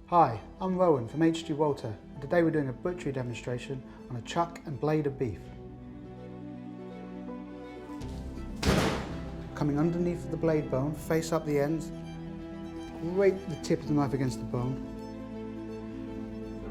Hi, I'm Rowan from HG Walter, and today we're doing a butchery demonstration on a chuck and blade of beef. Coming underneath the blade bone, face up the ends, scrape the tip of the knife against the bone.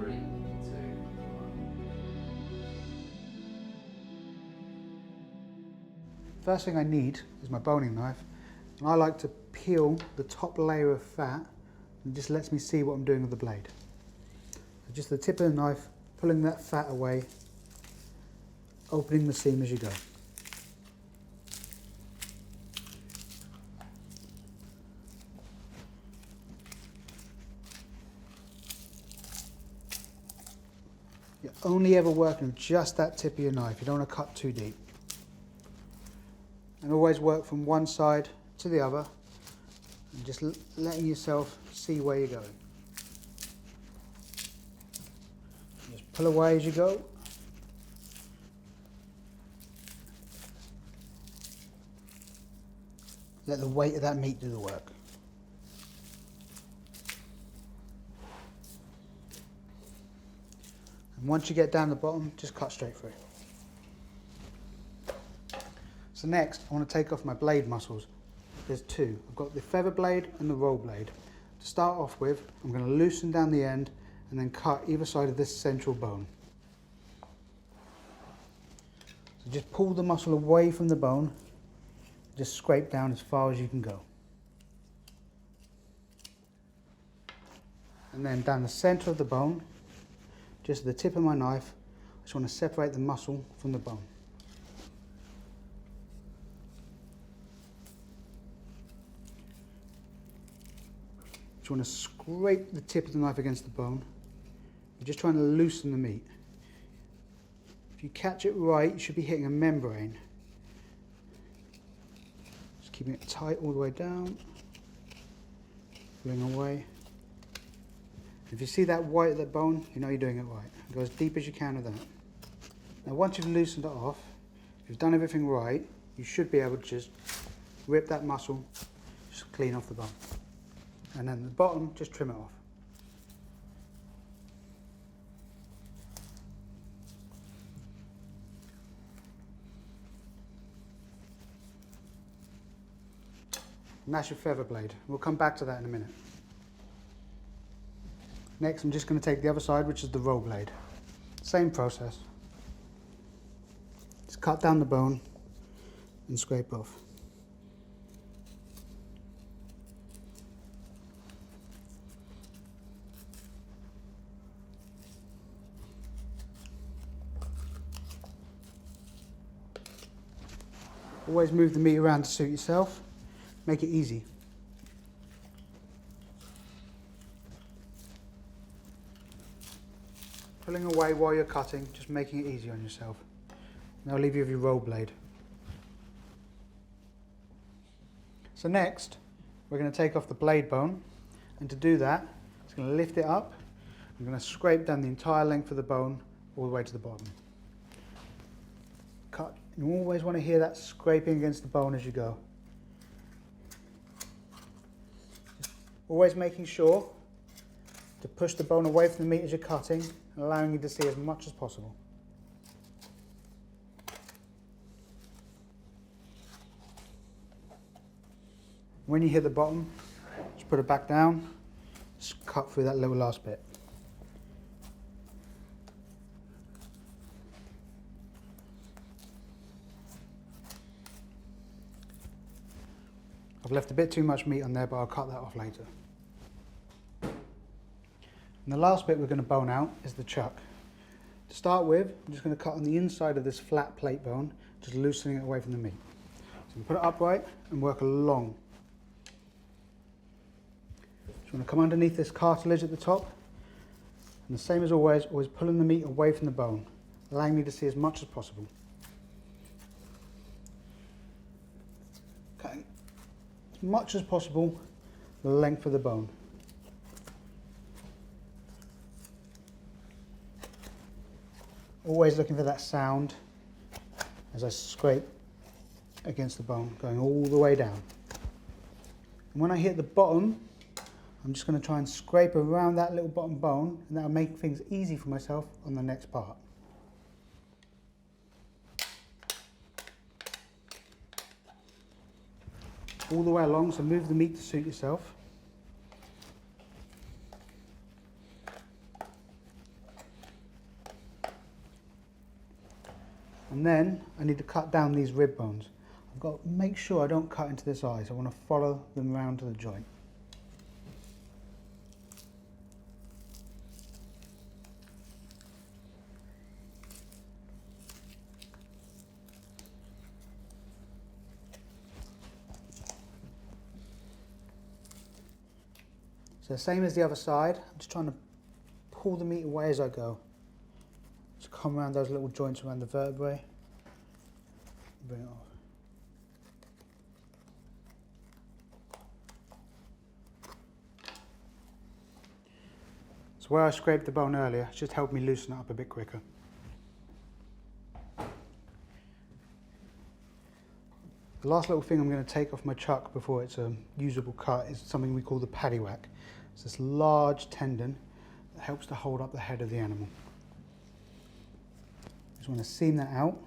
3, 2, 1. First thing I need is my boning knife, and I like to peel the top layer of fat, and it just lets me see what I'm doing with the blade. So just the tip of the knife, pulling that fat away, opening the seam as you go. You're only ever working with just that tip of your knife. You don't want to cut too deep. And always work from one side to the other, and just letting yourself see where you're going. Just pull away as you go. Let the weight of that meat do the work. And once you get down the bottom, just cut straight through. So next, I want to take off my blade muscles. There's two. I've got the feather blade and the roll blade. To start off with, I'm going to loosen down the end and then cut either side of this central bone. So just pull the muscle away from the bone, just scrape down as far as you can go. And then down the center of the bone, just the tip of my knife, I just want to separate the muscle from the bone. You want to scrape the tip of the knife against the bone. You're just trying to loosen the meat. If you catch it right, you should be hitting a membrane. Just keeping it tight all the way down, pulling away. If you see that white of the bone, you know you're doing it right. Go as deep as you can with that. Now once you've loosened it off, if you've done everything right, you should be able to just rip that muscle, just clean off the bone. And then the bottom, just trim it off. And that's your feather blade. We'll come back to that in a minute. Next, I'm just going to take the other side, which is the roll blade. Same process. Just cut down the bone and scrape off. Always move the meat around to suit yourself. Make it easy. Pulling away while you're cutting, just making it easy on yourself. Now I'll leave you with your roll blade. So next, we're going to take off the blade bone, and to do that, it's going to lift it up. I'm going to scrape down the entire length of the bone all the way to the bottom. Cut. You always want to hear that scraping against the bone as you go. Always making sure to push the bone away from the meat as you're cutting, and allowing you to see as much as possible. When you hit the bottom, just put it back down, just cut through that little last bit. I've left a bit too much meat on there, but I'll cut that off later. And the last bit we're going to bone out is the chuck. To start with, I'm just going to cut on the inside of this flat plate bone, just loosening it away from the meat. So you put it upright and work along. Just want to come underneath this cartilage at the top, and the same as always pulling the meat away from the bone, allowing me to see as much as possible. Cutting as much as possible the length of the bone. Always looking for that sound as I scrape against the bone, going all the way down. And when I hit the bottom, I'm just going to try and scrape around that little bottom bone, and that'll make things easy for myself on the next part. All the way along, so move the meat to suit yourself. And then I need to cut down these rib bones. I've got to make sure I don't cut into this eye, so I want to follow them around to the joint. So same as the other side, I'm just trying to pull the meat away as I go. Just come around those little joints around the vertebrae. Bring it off. So where I scraped the bone earlier, it's just helped me loosen it up a bit quicker. The last little thing I'm going to take off my chuck before it's a usable cut is something we call the paddywhack. It's this large tendon that helps to hold up the head of the animal. Just want to seam that out,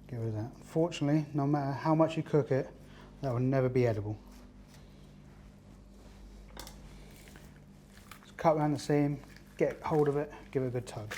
get rid of that. Unfortunately, no matter how much you cook it, that will never be edible. Just cut around the seam, get hold of it, give it a good tug.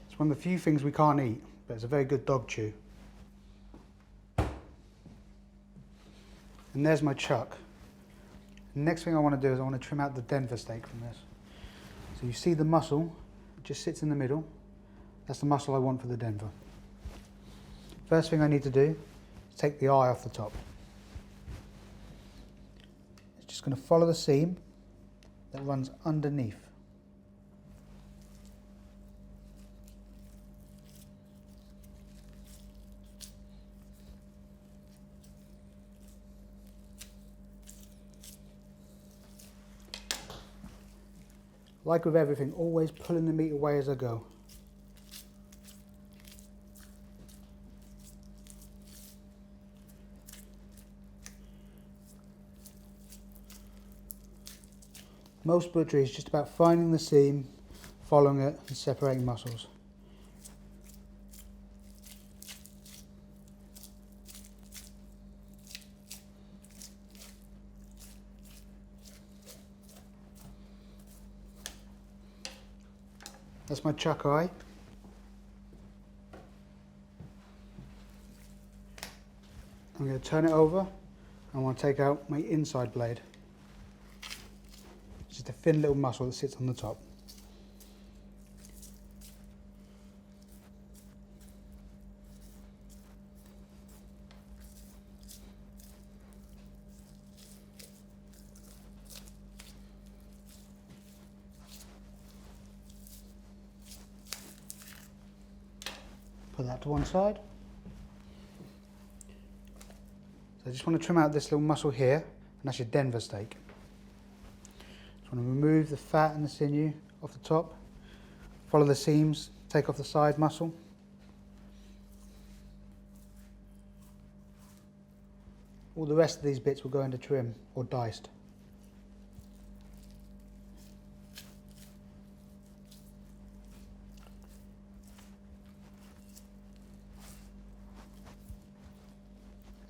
It's one of the few things we can't eat, but it's a very good dog chew. And there's my chuck. The next thing I want to do is I want to trim out the Denver steak from this. So you see the muscle, it just sits in the middle. That's the muscle I want for the Denver. First thing I need to do is take the eye off the top. It's just going to follow the seam that runs underneath. Like with everything, always pulling the meat away as I go. Most butchery is just about finding the seam, following it and separating muscles. That's my chuck eye. I'm going to turn it over. I want to take out my inside blade. It's just a thin little muscle that sits on the top. Put that to one side. So I just want to trim out this little muscle here, and that's your Denver steak. Just want to remove the fat and the sinew off the top, follow the seams, take off the side muscle. All the rest of these bits will go into trim or diced.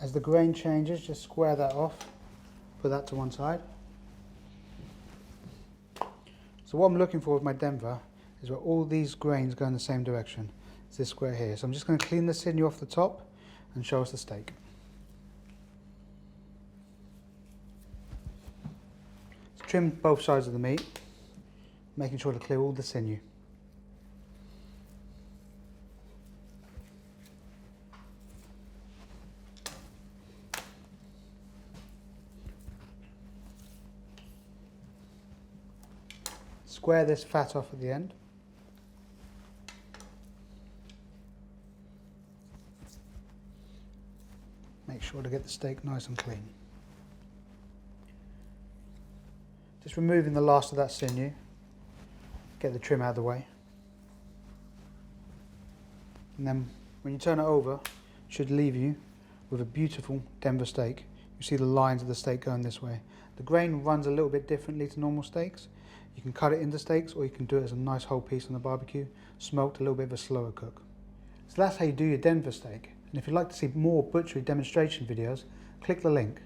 As the grain changes, just square that off, put that to one side. So what I'm looking for with my Denver is where all these grains go in the same direction. It's this square here. So I'm just going to clean the sinew off the top and show us the steak. So trim both sides of the meat, making sure to clear all the sinew. Square this fat off at the end. Make sure to get the steak nice and clean. Just removing the last of that sinew. Get the trim out of the way. And then when you turn it over, it should leave you with a beautiful Denver steak. You see the lines of the steak going this way. The grain runs a little bit differently to normal steaks. You can cut it into steaks or you can do it as a nice whole piece on the barbecue, smoked, a little bit of a slower cook. So that's how you do your Denver steak. And if you'd like to see more butchery demonstration videos, click the link.